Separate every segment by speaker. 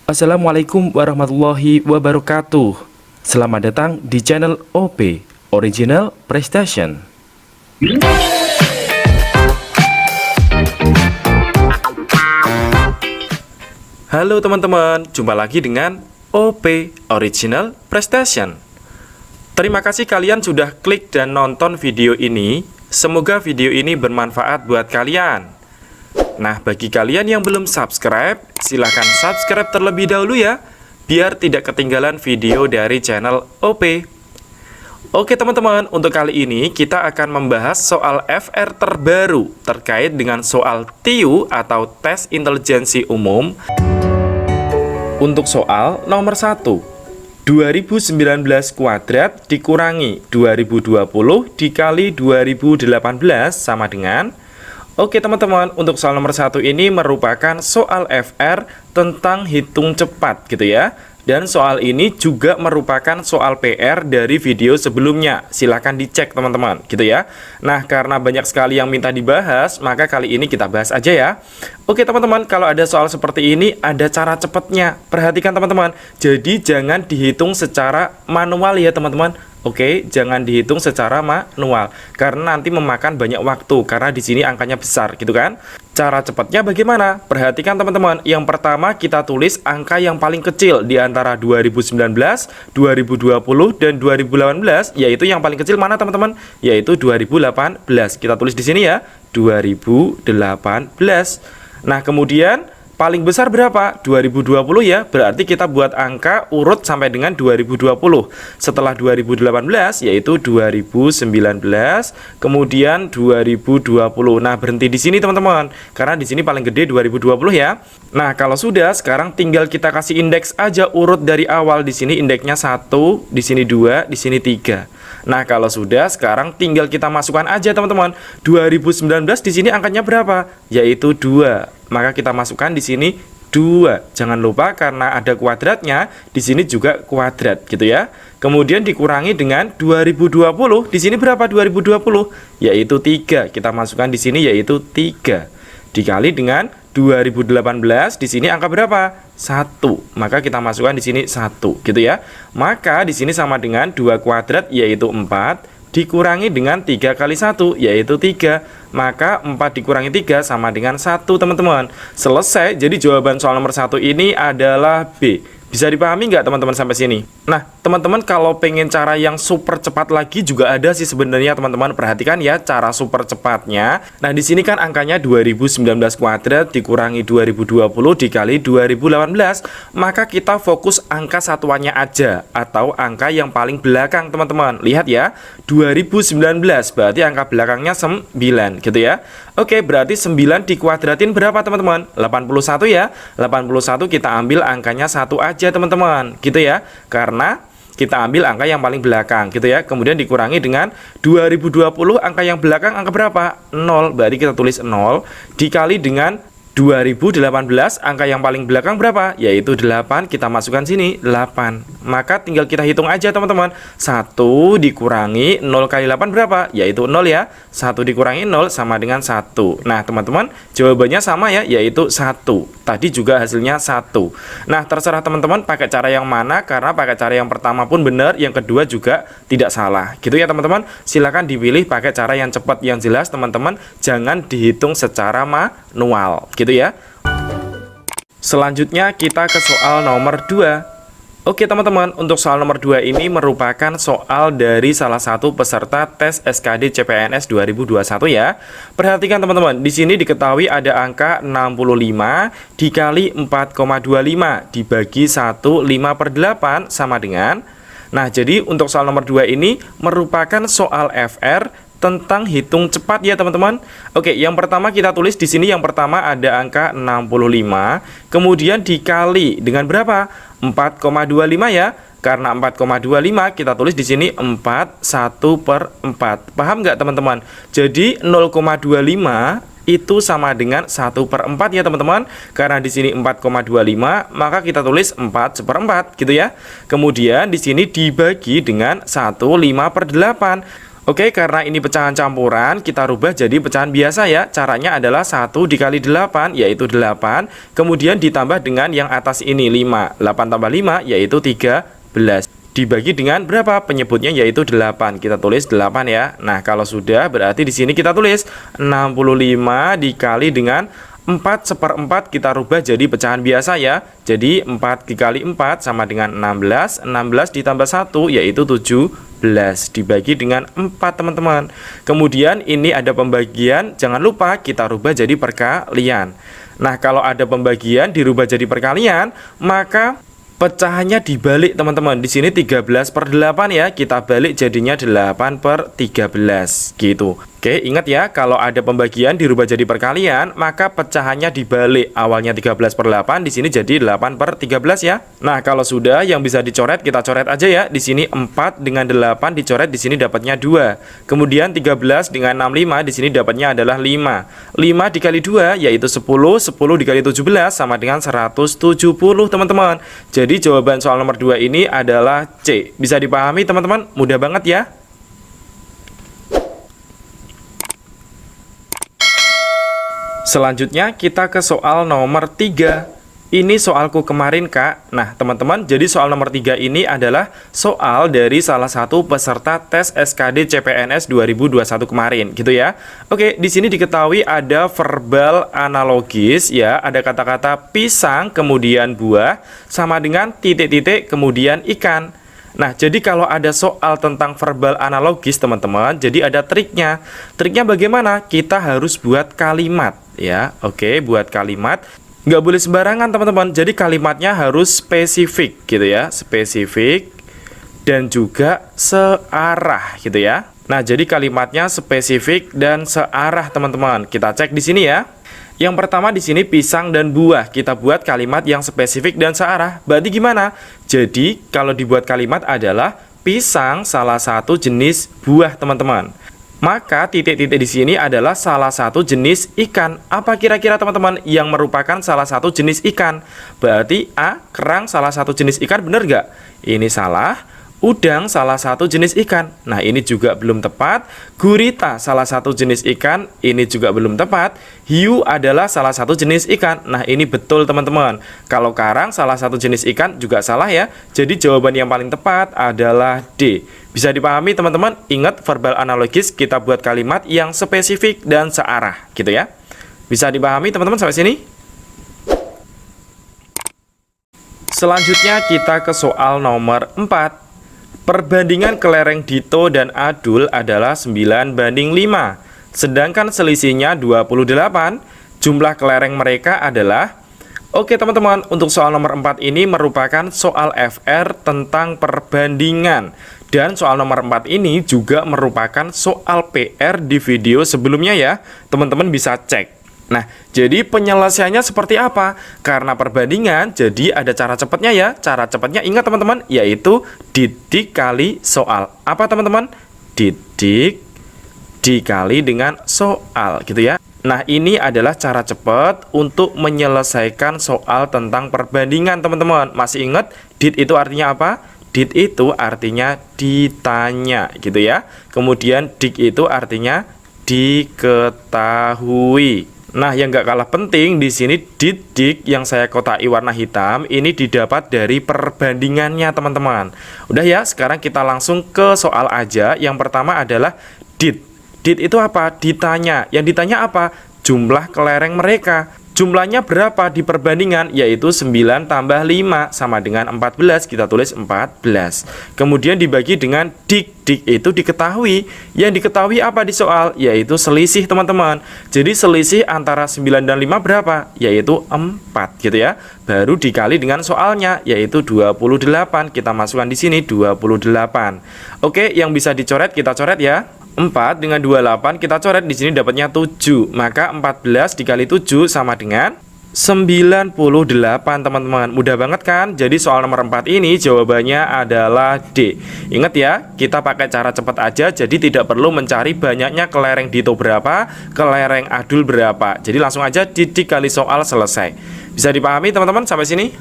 Speaker 1: Assalamualaikum warahmatullahi wabarakatuh. Selamat datang di channel OP Original Prestation. Halo teman-teman, jumpa lagi dengan OP Original Prestation. Terima kasih kalian sudah klik dan nonton video ini. Semoga video ini bermanfaat buat kalian. Nah, bagi kalian yang belum subscribe, silahkan subscribe terlebih dahulu ya, biar tidak ketinggalan video dari channel OP. Oke teman-teman, untuk kali ini kita akan membahas soal FR terbaru terkait dengan soal TIU atau Tes Intelijensi Umum. Untuk soal nomor 1, 2019 kuadrat dikurangi 2020 dikali 2018 sama dengan... Oke teman-teman, untuk soal nomor 1 ini merupakan soal FR tentang hitung cepat gitu ya. Dan soal ini juga merupakan soal PR dari video sebelumnya. Silahkan dicek teman-teman gitu ya. Nah, karena banyak sekali yang minta dibahas, maka kali ini kita bahas aja ya. Oke teman-teman, kalau ada soal seperti ini ada cara cepatnya. Perhatikan teman-teman. Jadi jangan dihitung secara manual ya teman-teman. Oke, jangan dihitung secara manual karena nanti memakan banyak waktu karena di sini angkanya besar gitu kan. Cara cepatnya bagaimana? Perhatikan teman-teman. Yang pertama kita tulis angka yang paling kecil di antara 2019, 2020 dan 2018, yaitu yang paling kecil mana teman-teman? Yaitu 2018. Kita tulis di sini ya, 2018. Nah, kemudian paling besar berapa? 2020 ya. Berarti kita buat angka urut sampai dengan 2020. Setelah 2018 yaitu 2019, kemudian 2020. Nah, berhenti di sini teman-teman. Karena di sini paling gede 2020 ya. Nah, kalau sudah sekarang tinggal kita kasih indeks aja urut dari awal. Di sini indeksnya 1, di sini 2, di sini 3. Nah, kalau sudah sekarang tinggal kita masukkan aja teman-teman. 2019 di sini angkanya berapa? Yaitu 2. Maka kita masukkan di sini 2. Jangan lupa karena ada kuadratnya, di sini juga kuadrat gitu ya. Kemudian dikurangi dengan 2020. Di sini berapa 2020? Yaitu 3. Kita masukkan di sini yaitu 3. Dikali dengan 2018, di sini angka berapa? 1. Maka kita masukkan di sini 1 gitu ya. Maka di sini sama dengan 2 kuadrat yaitu 4 dikurangi dengan 3 kali 1 yaitu 3. Maka 4 dikurangi 3 sama dengan 1 teman-teman. Selesai. Jadi jawaban soal nomor 1 ini adalah B. Bisa dipahami nggak teman-teman sampai sini? Nah, teman-teman kalau pengen cara yang super cepat lagi juga ada sih sebenarnya teman-teman. Perhatikan ya cara super cepatnya. Nah, di sini kan angkanya 2019 kuadrat dikurangi 2020 dikali 2018. Maka kita fokus angka satuannya aja atau angka yang paling belakang teman-teman. Lihat ya, 2019 berarti angka belakangnya 9 gitu ya. Oke, berarti 9 dikuadratin berapa teman-teman? 81 ya. 81 kita ambil angkanya 1 aja teman-teman gitu ya, karena kita ambil angka yang paling belakang gitu ya. Kemudian dikurangi dengan 2020, angka yang belakang angka berapa? 0, berarti kita tulis 0 dikali dengan 2018, angka yang paling belakang berapa? Yaitu 8, kita masukkan sini 8. Maka tinggal kita hitung aja teman-teman. 1 dikurangi 0 kali 8 berapa? Yaitu 0 ya. 1 dikurangi 0 sama dengan 1. Nah teman-teman, jawabannya sama ya, yaitu 1. Tadi juga hasilnya 1. Nah, terserah teman-teman pakai cara yang mana, karena pakai cara yang pertama pun benar, yang kedua juga tidak salah gitu ya teman-teman. Silakan dipilih pakai cara yang cepat, yang jelas teman-teman. Jangan dihitung secara manual gitu ya. Selanjutnya kita ke soal nomor 2. Oke teman-teman, untuk soal nomor 2 ini merupakan soal dari salah satu peserta tes SKD CPNS 2021 ya. Perhatikan teman-teman, di sini diketahui ada angka 65 dikali 4,25 dibagi 1 5/8 sama dengan. Nah, jadi untuk soal nomor 2 ini merupakan soal FR tentang hitung cepat ya teman-teman. Oke, yang pertama kita tulis di sini, yang pertama ada angka 65, kemudian dikali dengan berapa? 4,25 ya. Karena 4,25 kita tulis di sini 1/4. Paham nggak teman-teman? Jadi 0,25 itu sama dengan 1/4 ya teman-teman. Karena di sini 4,25, maka kita tulis 4/4 gitu ya. Kemudian di sini dibagi dengan 1 5/8. Oke, karena ini pecahan campuran, kita rubah jadi pecahan biasa ya. Caranya adalah 1 dikali 8, yaitu 8. Kemudian ditambah dengan yang atas ini, 5. 8 tambah 5, yaitu 13. Dibagi dengan berapa? Penyebutnya yaitu 8. Kita tulis 8 ya. Nah, kalau sudah, berarti di sini kita tulis 65 dikali dengan 4/4, kita rubah jadi pecahan biasa ya. Jadi 4 dikali 4 sama dengan 16. 16 ditambah 1 yaitu 17. Dibagi dengan 4 teman-teman. Kemudian ini ada pembagian, jangan lupa kita rubah jadi perkalian. Nah, kalau ada pembagian dirubah jadi perkalian, maka pecahannya dibalik teman-teman. Di sini 13/8 ya, kita balik jadinya 8/13 gitu. Oke, ingat ya, kalau ada pembagian dirubah jadi perkalian, maka pecahannya dibalik. Awalnya 13/8, di sini jadi 8/13 ya. Nah, kalau sudah yang bisa dicoret, kita coret aja ya. Di sini 4 dengan 8 dicoret, di sini dapatnya 2. Kemudian 13 dengan 65, di sini dapatnya adalah 5. 5 dikali 2 yaitu 10. 10 dikali 17 sama dengan 170 teman-teman. Jadi jawaban soal nomor 2 ini adalah C. Bisa dipahami teman-teman? Mudah banget ya. Selanjutnya kita ke soal nomor 3. Ini soalku kemarin Kak. Nah teman-teman, jadi soal nomor 3 ini adalah soal dari salah satu peserta tes SKD CPNS 2021 kemarin gitu ya. Oke, di sini diketahui ada verbal analogis ya, ada kata-kata pisang kemudian buah sama dengan titik-titik kemudian ikan. Nah, jadi kalau ada soal tentang verbal analogis teman-teman, jadi ada triknya. Triknya bagaimana? Kita harus buat kalimat ya. Oke, buat kalimat. Nggak boleh sembarangan teman-teman. Jadi kalimatnya harus spesifik gitu ya. Spesifik dan juga searah gitu ya. Nah, jadi kalimatnya spesifik dan searah teman-teman. Kita cek di sini ya. Yang pertama di sini pisang dan buah. Kita buat kalimat yang spesifik dan searah. Berarti gimana? Jadi kalau dibuat kalimat adalah pisang salah satu jenis buah, teman-teman. Maka titik-titik di sini adalah salah satu jenis ikan. Apa kira-kira teman-teman yang merupakan salah satu jenis ikan? Berarti A, kerang salah satu jenis ikan, benar nggak? Ini salah. Udang salah satu jenis ikan. Nah, ini juga belum tepat. Gurita salah satu jenis ikan. Ini juga belum tepat. Hiu adalah salah satu jenis ikan. Nah, ini betul teman-teman. Kalau karang salah satu jenis ikan juga salah ya. Jadi jawaban yang paling tepat adalah D. Bisa dipahami teman-teman? Ingat verbal analogis kita buat kalimat yang spesifik dan searah gitu ya. Bisa dipahami teman-teman sampai sini? Selanjutnya kita ke soal nomor 4. Perbandingan kelereng Dito dan Adul adalah 9:5. Sedangkan selisihnya 28. Jumlah kelereng mereka adalah... Oke teman-teman, untuk soal nomor 4 ini merupakan soal FR tentang perbandingan. Dan soal nomor 4 ini juga merupakan soal PR di video sebelumnya ya. Teman-teman bisa cek. Nah, jadi penyelesaiannya seperti apa? Karena perbandingan, jadi ada cara cepatnya ya. Cara cepatnya ingat teman-teman, yaitu didik kali soal. Apa teman-teman? Didik dikali dengan soal gitu ya. Nah, ini adalah cara cepat untuk menyelesaikan soal tentang perbandingan teman-teman. Masih ingat did itu artinya apa? Did itu artinya ditanya gitu ya. Kemudian dik itu artinya diketahui. Nah, yang nggak kalah penting di sini didik yang saya kotai warna hitam ini didapat dari perbandingannya teman-teman. Udah ya, sekarang kita langsung ke soal aja. Yang pertama adalah did. Did itu apa? Ditanya. Yang ditanya apa? Jumlah kelereng mereka. Jumlahnya berapa di perbandingan? Yaitu 9 tambah 5 sama dengan 14. Kita tulis 14. Kemudian dibagi dengan dik. Dik itu diketahui. Yang diketahui apa di soal? Yaitu selisih teman-teman. Jadi selisih antara 9 dan 5 berapa? Yaitu 4 gitu ya. Baru dikali dengan soalnya yaitu 28. Kita masukkan di sini 28. Oke, yang bisa dicoret kita coret ya. 4 dengan 28 kita coret di sini dapatnya 7. Maka 14 dikali 7 sama dengan 98 teman-teman. Mudah banget kan? Jadi soal nomor 4 ini jawabannya adalah D. Ingat ya, kita pakai cara cepat aja. Jadi tidak perlu mencari banyaknya kelereng Dito berapa, kelereng Adul berapa. Jadi langsung aja didik kali soal selesai. Bisa dipahami teman-teman sampai sini?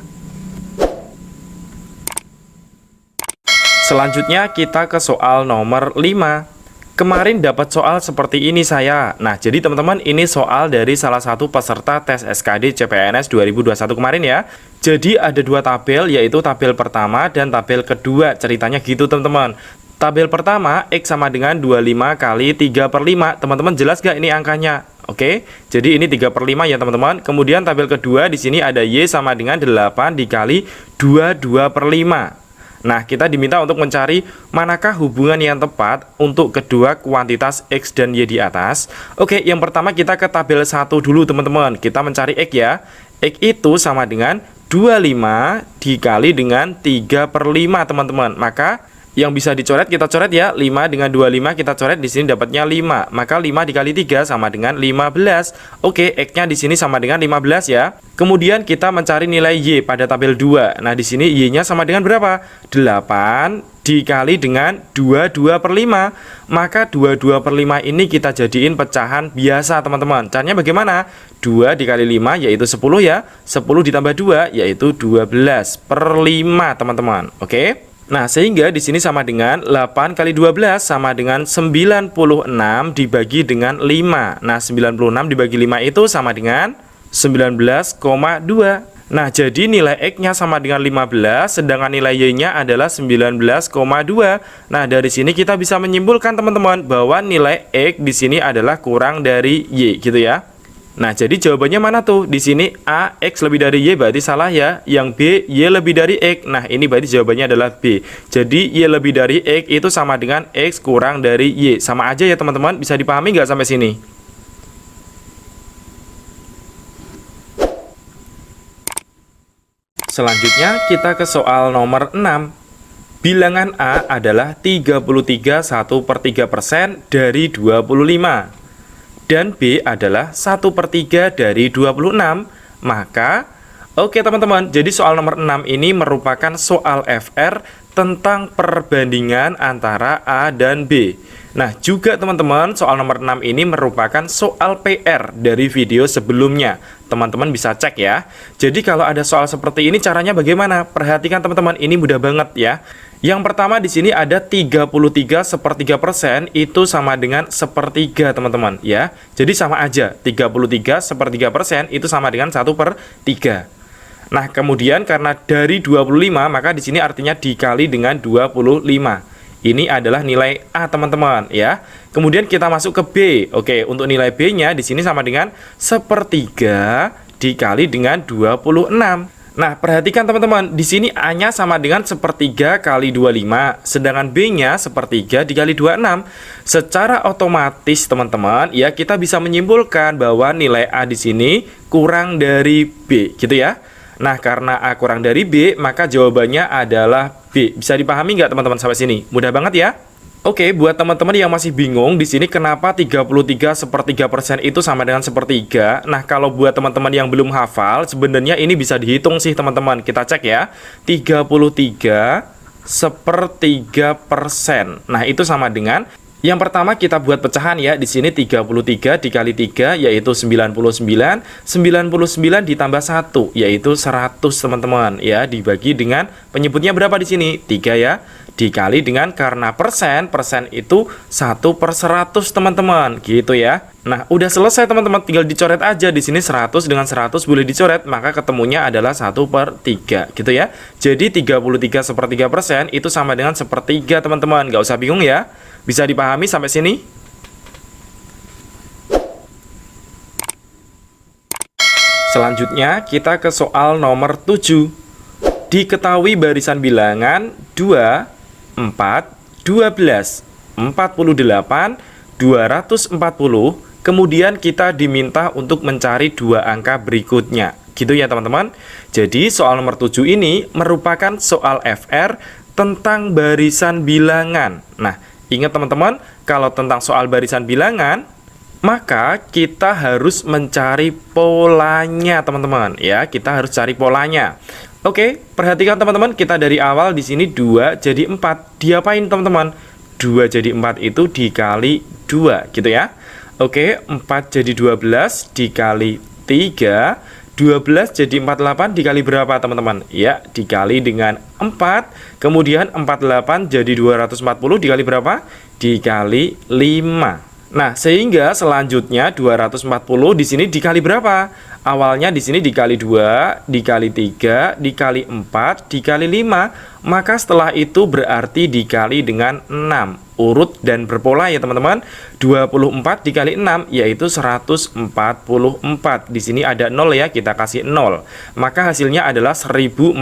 Speaker 1: Selanjutnya kita ke soal nomor 5. Kemarin dapat soal seperti ini saya. Nah, jadi teman-teman ini soal dari salah satu peserta tes SKD CPNS 2021 kemarin ya. Jadi ada dua tabel, yaitu tabel pertama dan tabel kedua. Ceritanya gitu teman-teman. Tabel pertama X sama dengan 25 kali 3/5. Teman-teman jelas gak ini angkanya? Oke, jadi ini 3/5 ya teman-teman. Kemudian tabel kedua di sini ada Y sama dengan 8 dikali 2/5. Nah, kita diminta untuk mencari manakah hubungan yang tepat untuk kedua kuantitas X dan Y di atas. Oke, yang pertama kita ke tabel 1 dulu teman-teman. Kita mencari X ya. X itu sama dengan 25 dikali dengan 3/5 teman-teman. Maka yang bisa dicoret kita coret ya. 5 dengan 25 kita coret, di sini dapatnya 5. Maka 5 dikali 3 sama dengan 15. Oke, X-nya di sini sama dengan 15 ya. Kemudian kita mencari nilai Y pada tabel 2. Nah, di sini Y-nya sama dengan berapa? 8 dikali dengan 22/5. Maka 22/5 ini kita jadiin pecahan biasa teman-teman. Caranya bagaimana? 2 dikali 5 yaitu 10 ya. 10 ditambah 2 yaitu 12/5 teman-teman. Oke. Nah, sehingga di sini sama dengan 8 kali 12 sama dengan 96 dibagi dengan 5. Nah, 96 dibagi 5 itu sama dengan 19,2. Nah, jadi nilai X-nya sama dengan 15, sedangkan nilai Y-nya adalah 19,2. Nah, dari sini kita bisa menyimpulkan teman-teman bahwa nilai X di sini adalah kurang dari Y, gitu ya. Nah, jadi jawabannya mana tuh? Di sini A, X lebih dari Y berarti salah ya. Yang B, Y lebih dari X. Nah, ini berarti jawabannya adalah B. Jadi, Y lebih dari X itu sama dengan X kurang dari Y. Sama aja ya teman-teman. Bisa dipahami nggak sampai sini? Selanjutnya, kita ke soal nomor 6. Bilangan A adalah 33 1/3% dari 25. Dan B adalah 1/3 dari 26. Maka, oke teman-teman, jadi soal nomor 6 ini merupakan soal FR tentang perbandingan antara A dan B. Nah, juga teman-teman, soal nomor 6 ini merupakan soal PR dari video sebelumnya. Teman-teman bisa cek ya. Jadi kalau ada soal seperti ini caranya bagaimana? Perhatikan teman-teman, ini mudah banget ya. Yang pertama di sini ada 33 1/3% itu sama dengan 1/3 teman-teman ya. Jadi sama aja, 33 1/3% itu sama dengan 1/3. Nah, kemudian karena dari 25 maka di sini artinya dikali dengan 25. Ini adalah nilai A teman-teman ya. Kemudian kita masuk ke B. Oke, untuk nilai B-nya di sini sama dengan 1/3 dikali dengan 26. Nah, perhatikan teman-teman, di sini A-nya sama dengan 1/3 kali 25, sedangkan B-nya 1/3 dikali 26. Secara otomatis teman-teman, ya kita bisa menyimpulkan bahwa nilai A di sini kurang dari B, gitu ya. Nah, karena A kurang dari B, maka jawabannya adalah B. Bisa dipahami nggak teman-teman sampai sini? Mudah banget ya. Oke, buat teman-teman yang masih bingung di sini kenapa 33 1/3% itu sama dengan 1/3. Nah, kalau buat teman-teman yang belum hafal, sebenarnya ini bisa dihitung sih teman-teman. Kita cek ya. 33 1/3%. Nah, itu sama dengan yang pertama kita buat pecahan ya. Di sini 33 dikali 3 yaitu 99. 99 ditambah 1 yaitu 100 teman-teman ya, dibagi dengan penyebutnya berapa di sini? 3 ya. Dikali dengan karena persen itu 1/100 teman-teman, gitu ya. Nah, udah selesai teman-teman, tinggal dicoret aja. Di sini 100 dengan 100 boleh dicoret, maka ketemunya adalah 1/3, gitu ya. Jadi 33 1/3% itu sama dengan 1/3 teman-teman, nggak usah bingung ya. Bisa dipahami sampai sini? Selanjutnya kita ke soal nomor 7. Diketahui barisan bilangan 2, 4, 12, 48, 240. Kemudian kita diminta untuk mencari dua angka berikutnya. Gitu ya teman-teman. Jadi soal nomor 7 ini merupakan soal FR tentang barisan bilangan. Nah, ingat teman-teman, kalau tentang soal barisan bilangan, maka kita harus mencari polanya teman-teman ya. Kita harus cari polanya. Oke, perhatikan teman-teman, kita dari awal di sini 2 jadi 4. Diapain teman-teman? 2 jadi 4 itu dikali 2, gitu ya. Oke, 4 jadi 12 dikali 3 12 jadi 48 dikali berapa teman-teman? Ya, dikali dengan 4. Kemudian 48 jadi 240 dikali berapa? Dikali 5. Nah, sehingga selanjutnya 240 di sini dikali berapa? Awalnya di sini dikali 2, dikali 3, dikali 4, dikali 5. Maka setelah itu berarti dikali dengan 6. Urut dan berpola ya teman-teman. 24 dikali 6 yaitu 144. Di sini ada 0 ya, kita kasih 0. Maka hasilnya adalah 1440.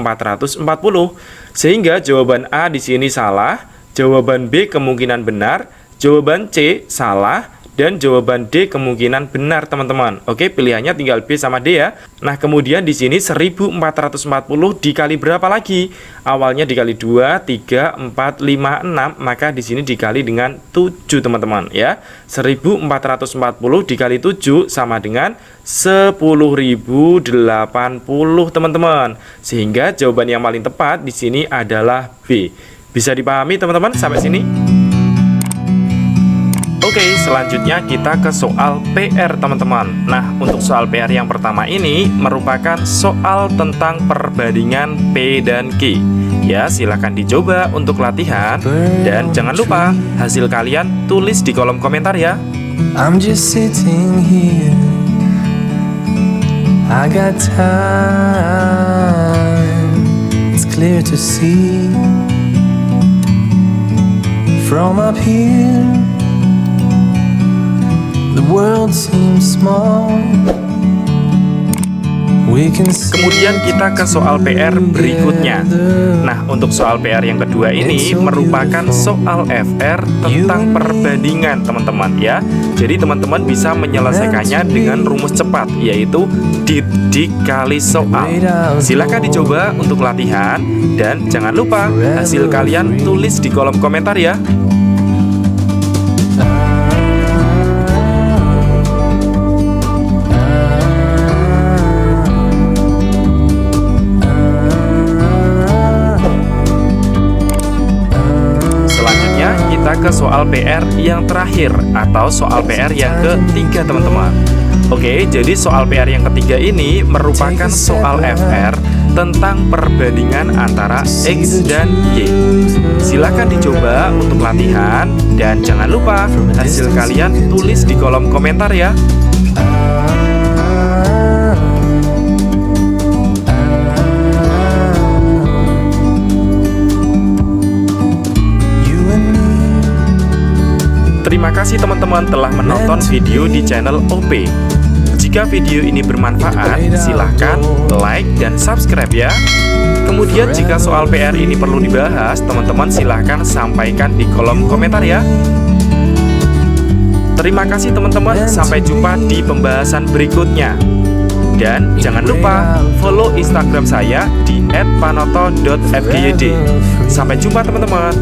Speaker 1: Sehingga jawaban A di sini salah, jawaban B kemungkinan benar, jawaban C salah, dan jawaban D kemungkinan benar teman-teman. Oke, pilihannya tinggal B sama D ya. Nah, kemudian di sini 1440 dikali berapa lagi? Awalnya dikali 2, 3, 4, 5, 6, maka di sini dikali dengan 7 teman-teman ya. 1440 dikali 7 sama dengan 10.080 teman-teman. Sehingga jawaban yang paling tepat di sini adalah B. Bisa dipahami teman-teman sampai sini? Oke, selanjutnya kita ke soal PR teman-teman. Nah, untuk soal PR yang pertama ini merupakan soal tentang perbandingan P dan Q. Ya, silahkan dicoba untuk latihan. Dan jangan lupa hasil kalian tulis di kolom komentar ya.
Speaker 2: I'm just sitting here, I got time, it's clear to see from up here. The world seems small.
Speaker 1: Kemudian kita ke soal PR berikutnya. Nah, untuk soal PR yang kedua ini merupakan soal FR tentang perbandingan teman-teman ya. Jadi teman-teman bisa menyelesaikannya dengan rumus cepat, yaitu dikali soal. Silahkan dicoba untuk latihan. Dan jangan lupa hasil kalian tulis di kolom komentar ya. Kita ke soal PR yang terakhir atau soal PR yang ketiga teman-teman. Oke, jadi soal PR yang ketiga ini merupakan soal FR tentang perbandingan antara X dan Y. Silahkan dicoba untuk latihan dan jangan lupa hasil kalian tulis di kolom komentar ya. Terima kasih teman-teman telah menonton video di channel OP. Jika video ini bermanfaat, silahkan like dan subscribe ya. Kemudian jika soal PR ini perlu dibahas, teman-teman silahkan sampaikan di kolom komentar ya. Terima kasih teman-teman, sampai jumpa di pembahasan berikutnya. Dan jangan lupa follow Instagram saya di @panoto.fgyd. Sampai jumpa teman-teman.